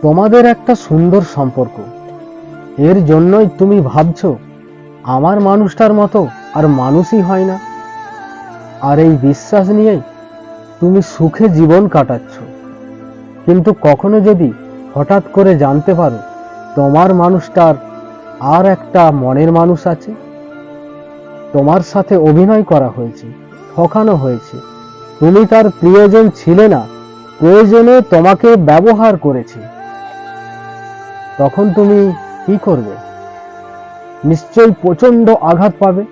তোমাদের একটা সুন্দর সম্পর্ক, এর জন্যই তুমি ভাবছো আমার মানুষটার মতো আর মানুষই হয় না। আর এই বিশ্বাস নিয়েই তুমি সুখে জীবন কাটাচ্ছ। কিন্তু কখনো যদি হঠাৎ করে জানতে পারো তোমার মানুষটার আর একটা মনের মানুষ আছে, তোমার সাথে অভিনয় করা হয়েছে, ঠকানো হয়েছে, তুমি তার প্রিয়জন ছিলে না, প্রয়োজনে তোমাকে ব্যবহার করেছে, তখন তুমি কি করবে? নিশ্চয়ই প্রচন্ড আঘাত পাবে।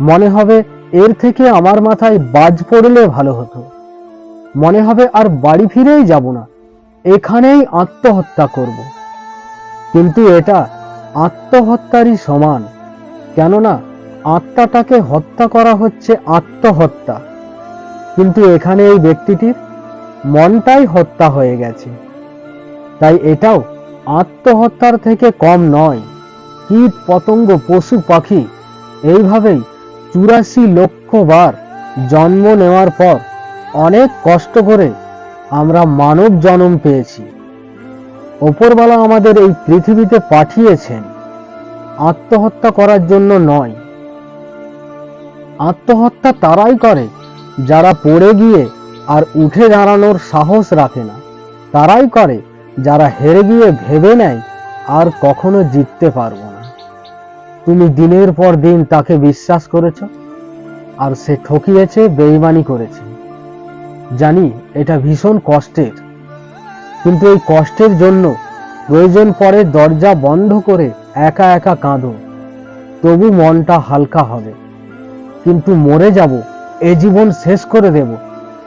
মনে হবে এর থেকে আমার মাথায় বাজ পড়লে ভালো হতো। মনে হবে আর বাড়ি ফিরেই যাব না, এখানেই আত্মহত্যা করব। কিন্তু এটা আত্মহত্যারই সমান, কেননা আত্মাটাকে হত্যা করা হচ্ছে আত্মহত্যা। কিন্তু এখানে এই ব্যক্তিটির মনটাই হত্যা হয়ে গেছে, তাই এটাও আত্মহত্যার থেকে কম নয়। কীট পতঙ্গ পশু পাখি এইভাবেই 84 লক্ষ বার জন্ম নেওয়ার পর অনেক কষ্ট করে আমরা মানব জন্ম পেয়েছি। ওপরওয়ালা আমাদের এই পৃথিবীতে পাঠিয়েছেন আত্মহত্যা করার জন্য নয়। আত্মহত্যা তারাই করে যারা পড়ে গিয়ে আর উঠে দাঁড়ানোর সাহস রাখে না। তারাই করে যারা হেরে গিয়ে ভেবে নেয় আর কখনো জিততে পারবো না। তুমি দিনের পর দিন তাকে বিশ্বাস করেছ, আর সে ঠকিয়েছে, বেঈমানি করেছে। জানি এটা ভীষণ কষ্টের, কিন্তু এই কষ্টের জন্য প্রয়োজন পড়ে দরজা বন্ধ করে একা একা কাঁদো, তবু মনটা হালকা হবে। কিন্তু মরে যাব, এ জীবন শেষ করে দেব,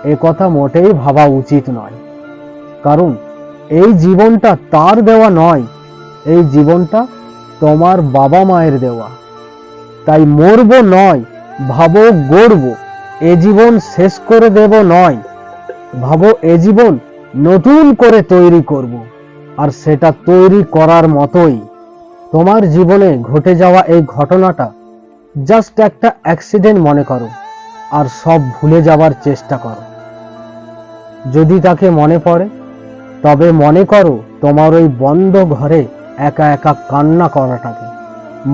এ কথা মোটেই ভাবা উচিত নয়। কারণ এই জীবনটা তার দেওয়া নয়, এই জীবনটা তোমার বাবা মায়ের দেওয়া। তাই মরবো নয়, ভাবো গড়বো। এ জীবন শেষ করে দেব নয়, ভাবো এ জীবন নতুন করে তৈরি করব। আর সেটা তৈরি করার মতোই। তোমার জীবনে ঘটে যাওয়া এই ঘটনাটা জাস্ট একটা অ্যাক্সিডেন্ট মনে করো, আর সব ভুলে যাবার চেষ্টা করো। যদি তাকে মনে পড়ে, তবে মনে করো তোমার ওই বন্ধ ঘরে একা একা কান্না করাটাকে।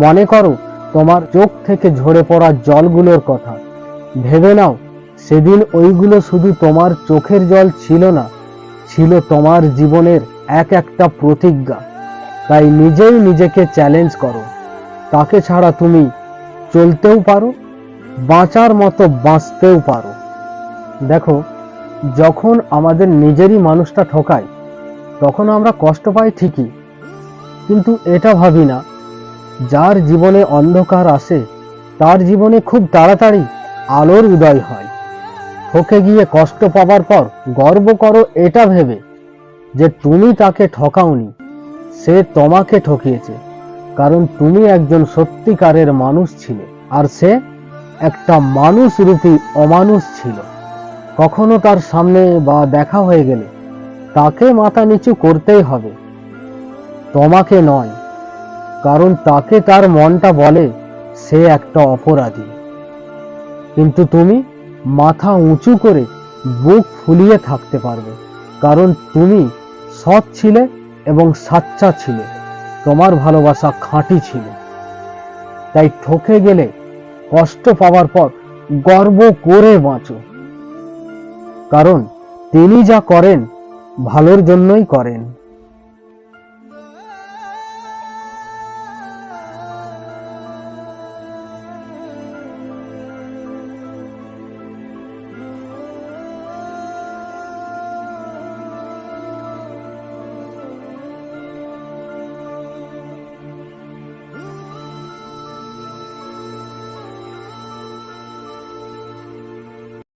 মনে করো তোমার চোখ থেকে ঝরে পড়া জলগুলোর কথা। ভেবে নাও সেদিন ওইগুলো শুধু তোমার চোখের জল ছিল না, ছিল তোমার জীবনের এক একটা প্রতিজ্ঞা। তাই নিজেই নিজেকে চ্যালেঞ্জ করো, তাকে ছাড়া তুমি চলতেও পারো, বাঁচার মতো বাঁচতেও পারো। দেখো, যখন আমাদের নিজেরই মানুষটা ঠকায় তখন আমরা কষ্ট পাই ঠিকই, কিন্তু এটা ভাবি না যার জীবনে অন্ধকার আসে তার জীবনে খুব তাড়াতাড়ি আলোর উদয় হয়। ঠকে গিয়ে কষ্ট পাবার পর গর্ব করো এটা ভেবে যে তুমি তাকে ঠকাওনি, সে তোমাকে ঠকিয়েছে। কারণ তুমি একজন সত্যিকারের মানুষ ছিলে, আর সে একটা মানুষ রূপী অমানুষ ছিল। কখনো তার সামনে বা দেখা হয়ে গেলে তাকে মাথা নিচু করতেই হবে, তোমাকে নয়। কারণ তাকে তার মনটা বলে সে একটা অপরাধী। কিন্তু তুমি মাথা উঁচু করে বুক ফুলিয়ে থাকতে পারবে, কারণ তুমি সৎ ছিলে এবং সাচ্চা ছিলে। তোমার ভালোবাসা খাঁটি ছিল। তাই ঠকে গেলে কষ্ট পাওয়ার পর গর্ব করে বাঁচো, কারণ তিনি যা করেন ভালোর জন্যই করেন।